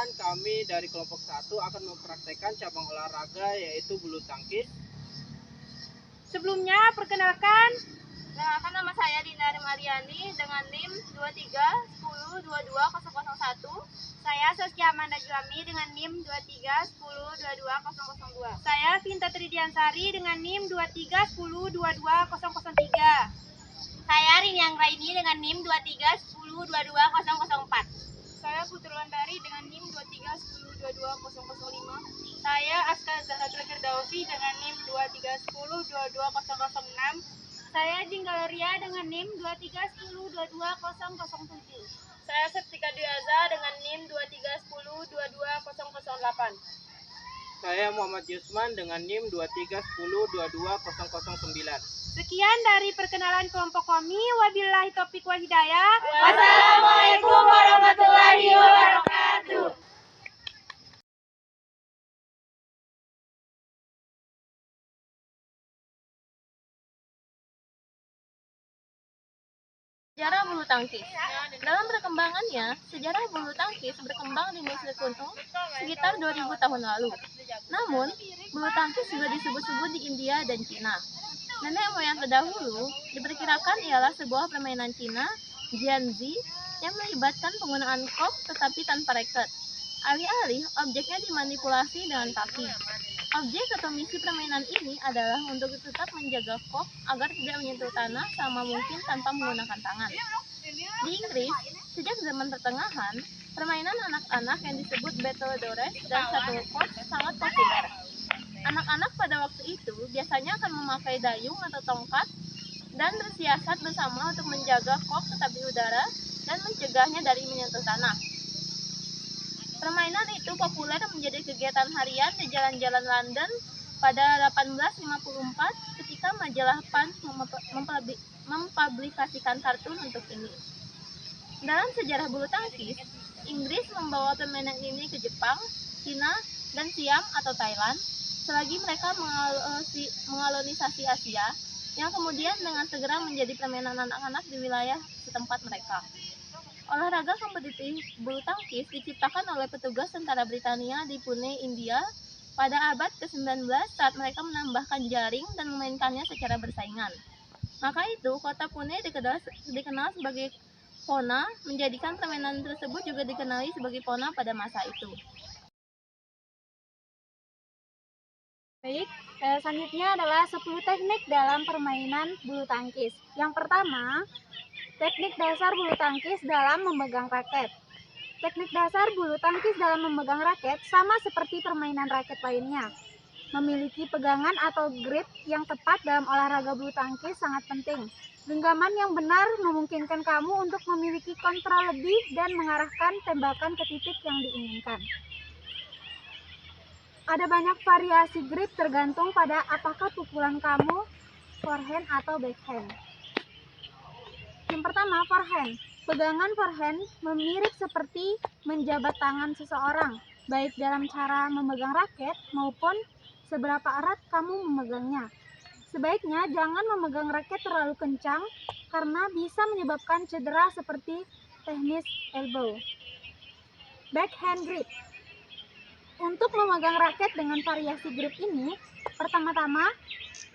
perkenalkan, kami dari kelompok 1 akan mempraktekkan cabang olahraga yaitu bulu tangkis. Sebelumnya, perkenalkan nama saya Dina Mariani dengan NIM 2310220001. Saya Saskia Amanda Juami dengan NIM 2310220002. Saya Vinta Tridiansari dengan NIM 2310220003. Saya Rinyang Raini dengan NIM 2310220004. Saya Putri Landari dengan NIM 2310220005. Saya Aska Zahratul Firdausi dengan NIM 2310220006. Saya Jinggaloria dengan NIM 2310220007. Saya Septika Diaza dengan NIM 2310220008. Saya Muhammad Yusman dengan NIM 2310220009. Sekian dari perkenalan kelompok kami. Wabillahi taufiq wal hidayah. Wassalamualaikum warahmatullahi wabarakatuh. Sejarah bulu tangkis. Dalam perkembangannya, sejarah bulu tangkis berkembang di Mesir kuno sekitar 2000 tahun lalu. Namun, bulu tangkis juga disebut-sebut di India dan Cina. Nenek moyang terdahulu diperkirakan ialah sebuah permainan Cina, Jianzi, yang melibatkan penggunaan kok tetapi tanpa raket. Alih-alih, objeknya dimanipulasi dengan kaki. Objek atau misi permainan ini adalah untuk tetap menjaga kok agar tidak menyentuh tanah sama mungkin tanpa menggunakan tangan. Di Inggris, sejak zaman pertengahan, permainan anak-anak yang disebut battledores dan shuttlecock sangat populer. Anak-anak pada waktu itu biasanya akan memakai dayung atau tongkat dan bersiasat bersama untuk menjaga kok tetap di udara dan mencegahnya dari menyentuh tanah. Permainan itu populer menjadi kegiatan harian di jalan-jalan London pada 1854 ketika majalah Punch mempublikasikan kartun untuk ini. Dalam sejarah bulu tangkis, Inggris membawa permainan ini ke Jepang, Cina, dan Siam atau Thailand, selagi mereka mengkolonisasi Asia, yang kemudian dengan segera menjadi permainan anak-anak di wilayah setempat mereka. Olahraga kompetitif bulu tangkis diciptakan oleh petugas tentara Britania di Pune, India pada abad ke-19 saat mereka menambahkan jaring dan memainkannya secara bersaingan. Maka itu, kota Pune dikenal sebagai Pona, menjadikan permainan tersebut juga dikenali sebagai Pona pada masa itu. Baik, selanjutnya adalah 10 teknik dalam permainan bulu tangkis. Yang pertama, teknik dasar bulu tangkis dalam memegang raket. Teknik dasar bulu tangkis dalam memegang raket sama seperti permainan raket lainnya. Memiliki pegangan atau grip yang tepat dalam olahraga bulu tangkis sangat penting. Genggaman yang benar memungkinkan kamu untuk memiliki kontrol lebih dan mengarahkan tembakan ke titik yang diinginkan. Ada banyak variasi grip tergantung pada apakah pukulan kamu forehand atau backhand. Yang pertama, forehand. Pegangan forehand mirip seperti menjabat tangan seseorang, baik dalam cara memegang raket maupun seberapa erat kamu memegangnya. Sebaiknya jangan memegang raket terlalu kencang karena bisa menyebabkan cedera seperti tennis elbow. Backhand grip. Untuk memegang raket dengan variasi grip ini, pertama-tama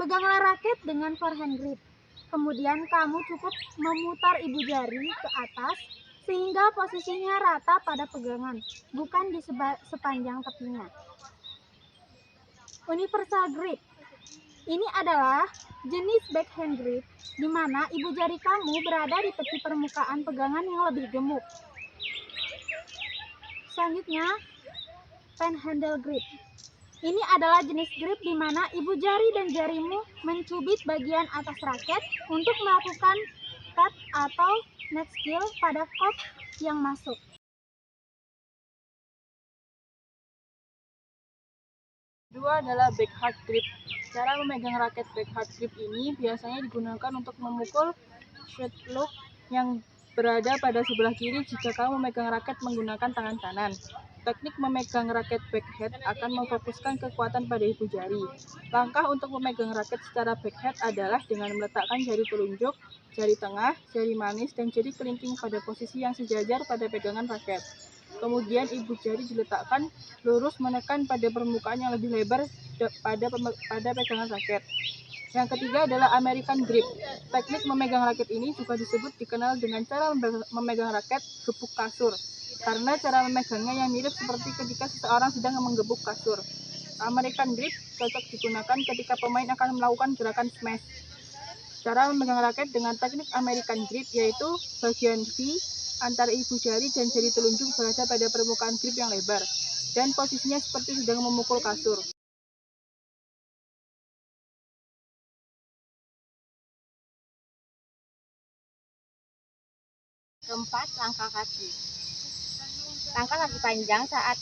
peganglah raket dengan forehand grip. Kemudian kamu cukup memutar ibu jari ke atas sehingga posisinya rata pada pegangan, bukan di sepanjang tepinya. Universal grip. Ini adalah jenis backhand grip di mana ibu jari kamu berada di tepi permukaan pegangan yang lebih gemuk. Selanjutnya, panhandle grip. Ini adalah jenis grip di mana ibu jari dan jarimu mencubit bagian atas raket untuk melakukan tap atau net skill pada kop yang masuk. Kedua adalah backhand grip. Cara memegang raket backhand grip ini biasanya digunakan untuk memukul shot loop yang berada pada sebelah kiri jika kamu memegang raket menggunakan tangan kanan. Teknik memegang raket backhand akan memfokuskan kekuatan pada ibu jari. Langkah untuk memegang raket secara backhand adalah dengan meletakkan jari telunjuk, jari tengah, jari manis, dan jari kelingking pada posisi yang sejajar pada pegangan raket. Kemudian ibu jari diletakkan lurus menekan pada permukaan yang lebih lebar pada pegangan raket. Yang ketiga adalah American grip. Teknik memegang raket ini juga dikenal dengan cara memegang raket gebuk kasur, karena cara memegangnya yang mirip seperti ketika seseorang sedang menggebuk kasur. American grip cocok digunakan ketika pemain akan melakukan gerakan smash. Cara memegang raket dengan teknik American grip yaitu bagian V antara ibu jari dan jari telunjuk berada pada permukaan grip yang lebar, dan posisinya seperti sedang memukul kasur. Keempat, langkah kaki. Langkah kaki panjang saat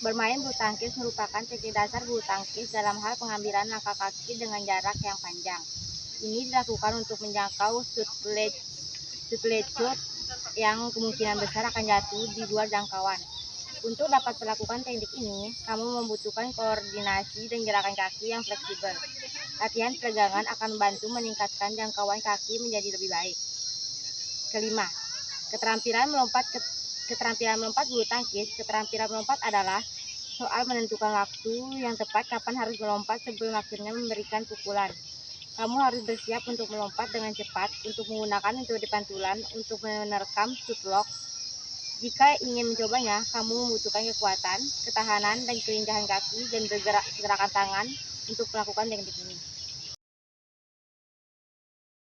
bermain bulu tangkis merupakan teknik dasar bulu tangkis dalam hal pengambilan langkah kaki dengan jarak yang panjang. Ini dilakukan untuk menjangkau shoot shot yang kemungkinan besar akan jatuh di luar jangkauan. Untuk dapat melakukan teknik ini, kamu membutuhkan koordinasi dan gerakan kaki yang fleksibel. Latihan peregangan akan membantu meningkatkan jangkauan kaki menjadi lebih baik. Kelima, keterampilan melompat bulu tangkis. Keterampilan melompat adalah soal menentukan waktu yang tepat kapan harus melompat sebelum akhirnya memberikan pukulan. Kamu harus bersiap untuk melompat dengan cepat untuk menggunakan metode pantulan untuk menerkam shoot lock. Jika ingin mencobanya, kamu membutuhkan kekuatan, ketahanan, dan kelincahan kaki dan gerakan tangan untuk melakukan teknik ini.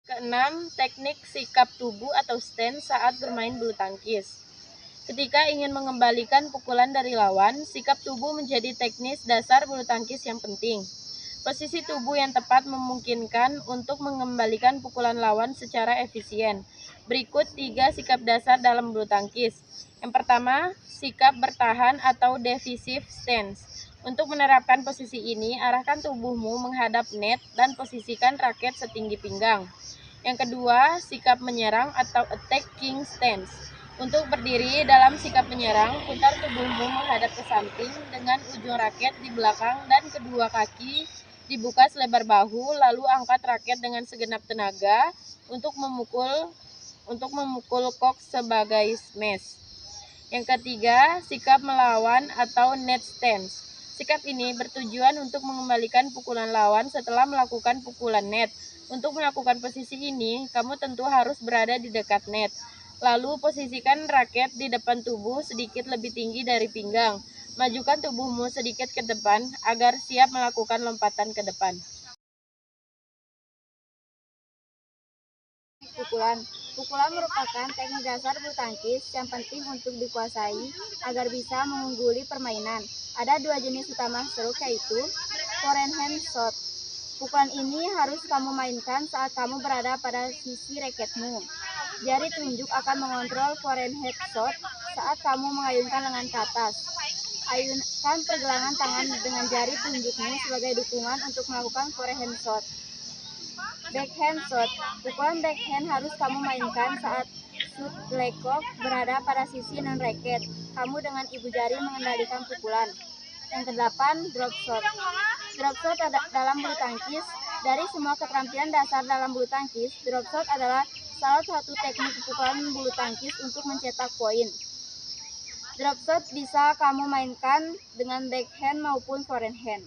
Keenam, teknik sikap tubuh atau stance saat bermain bulu tangkis. Ketika ingin mengembalikan pukulan dari lawan, sikap tubuh menjadi teknis dasar bulu tangkis yang penting. Posisi tubuh yang tepat memungkinkan untuk mengembalikan pukulan lawan secara efisien. Berikut 3 sikap dasar dalam bulu tangkis. Yang pertama, sikap bertahan atau defensive stance. Untuk menerapkan posisi ini, arahkan tubuhmu menghadap net dan posisikan raket setinggi pinggang. Yang kedua, sikap menyerang atau attacking stance. Untuk berdiri dalam sikap menyerang, putar tubuhmu menghadap ke samping dengan ujung raket di belakang dan kedua kaki dibuka selebar bahu, lalu angkat raket dengan segenap tenaga untuk memukul kok sebagai smash. Yang ketiga, sikap melawan atau net stance. Sikap ini bertujuan untuk mengembalikan pukulan lawan setelah melakukan pukulan net. Untuk melakukan posisi ini, kamu tentu harus berada di dekat net. Lalu posisikan raket di depan tubuh sedikit lebih tinggi dari pinggang. Majukan tubuhmu sedikit ke depan agar siap melakukan lompatan ke depan. Pukulan merupakan teknik dasar bulu tangkis yang penting untuk dikuasai agar bisa mengungguli permainan. Ada 2 jenis utama stroke, yaitu forehand shot. Pukulan ini harus kamu mainkan saat kamu berada pada sisi raketmu. Jari telunjuk akan mengontrol forehand shot saat kamu mengayunkan lengan ke atas. Ayunkan pergelangan tangan dengan jari telunjukmu sebagai dukungan untuk melakukan forehand shot. Backhand shot. Pukulan backhand harus kamu mainkan saat shoot lecoq berada pada sisi non-raket. Kamu dengan ibu jari mengendalikan pukulan. Yang kedelapan, drop shot. Drop shot dalam bulu tangkis. Dari semua keterampilan dasar dalam bulu tangkis, drop shot adalah salah satu teknik pukulan bulu tangkis untuk mencetak poin. Drop shot bisa kamu mainkan dengan backhand maupun forehand.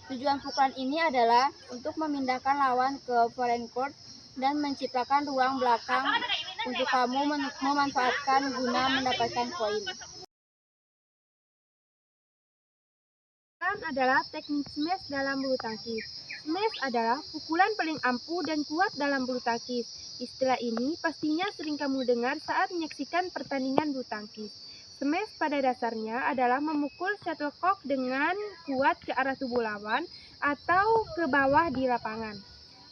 Tujuan pukulan ini adalah untuk memindahkan lawan ke forehand court dan menciptakan ruang belakang untuk kamu memanfaatkan guna mendapatkan poin. Adalah teknik smash dalam bulu tangkis. Smash adalah pukulan paling ampuh dan kuat dalam bulu tangkis. Istilah ini pastinya sering kamu dengar saat menyaksikan pertandingan bulu tangkis. Smash pada dasarnya adalah memukul shuttlecock dengan kuat ke arah tubuh lawan atau ke bawah di lapangan.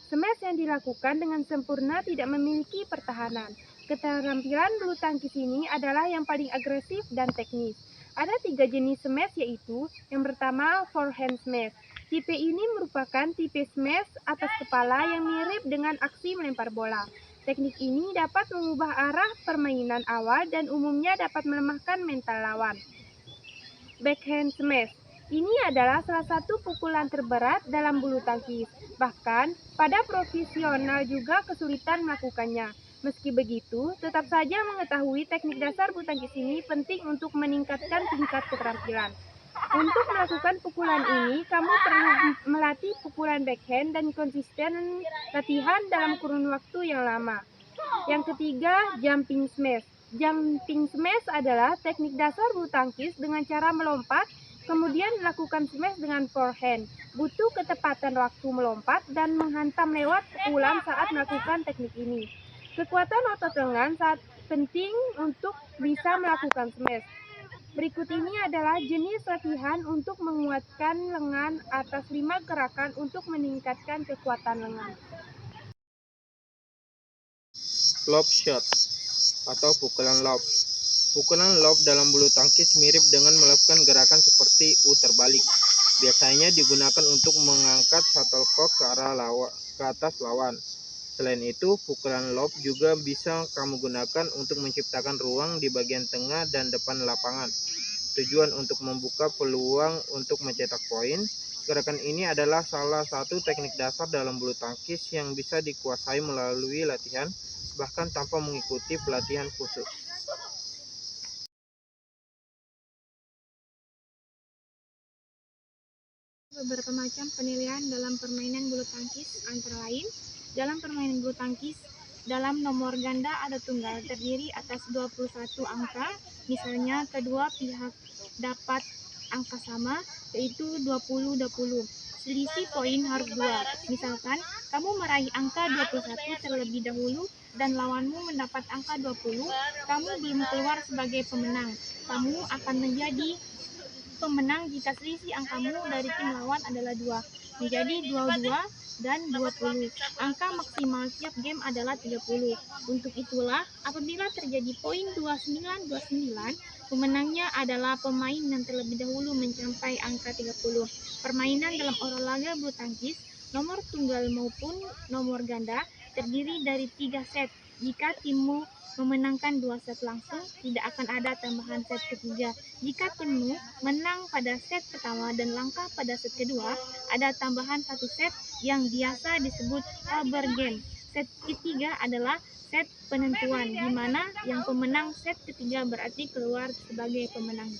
Smash yang dilakukan dengan sempurna tidak memiliki pertahanan. Keterampilan bulu tangkis ini adalah yang paling agresif dan teknis. Ada 3 jenis smash, yaitu yang pertama forehand smash. Tipe ini merupakan tipe smash atas kepala yang mirip dengan aksi melempar bola. Teknik ini dapat mengubah arah permainan awal dan umumnya dapat melemahkan mental lawan. Backhand smash. Ini adalah salah satu pukulan terberat dalam bulu tangkis. Bahkan, pada profesional juga kesulitan melakukannya. Meski begitu, tetap saja mengetahui teknik dasar bulu tangkis ini penting untuk meningkatkan tingkat keterampilan. Untuk melakukan pukulan ini, kamu perlu melatih pukulan backhand dan konsisten latihan dalam kurun waktu yang lama. Yang ketiga, jumping smash. Jumping smash adalah teknik dasar bulu tangkis dengan cara melompat, kemudian dilakukan smash dengan forehand. Butuh ketepatan waktu melompat dan menghantam lewat pukulan saat melakukan teknik ini. Kekuatan otot lengan saat penting untuk bisa melakukan smash. Berikut ini adalah jenis latihan untuk menguatkan lengan atas 5 gerakan untuk meningkatkan kekuatan lengan. Lob shot atau pukulan lob. Pukulan lob dalam bulu tangkis mirip dengan melakukan gerakan seperti U terbalik. Biasanya digunakan untuk mengangkat shuttlecock ke atas lawan. Selain itu, pukulan lob juga bisa kamu gunakan untuk menciptakan ruang di bagian tengah dan depan lapangan. Tujuan untuk membuka peluang untuk mencetak poin. Gerakan ini adalah salah satu teknik dasar dalam bulu tangkis yang bisa dikuasai melalui latihan, bahkan tanpa mengikuti pelatihan khusus. Beberapa macam penilaian dalam permainan bulu tangkis antara lain, dalam permainan bulu tangkis, dalam nomor ganda ada tunggal terdiri atas 21 angka, misalnya kedua pihak dapat angka sama, yaitu 20-20. Selisih poin harus 2. Misalkan, kamu meraih angka 21 terlebih dahulu dan lawanmu mendapat angka 20, kamu belum keluar sebagai pemenang. Kamu akan menjadi pemenang jika selisih angkamu dari tim lawan adalah 2, menjadi 22 dan 20. Angka maksimal tiap game adalah 30. Untuk itulah, apabila terjadi poin 29-29, pemenangnya adalah pemain yang terlebih dahulu mencapai angka 30. Permainan dalam olahraga bulu tangkis, nomor tunggal maupun nomor ganda, terdiri dari 3 set. Jika timmu memenangkan 2 set langsung, tidak akan ada tambahan set ketiga. Jika timmu menang pada set pertama dan langkah pada set kedua, ada tambahan 1 set yang biasa disebut rubber game. Set ketiga adalah set penentuan, di mana yang pemenang set ketiga berarti keluar sebagai pemenang.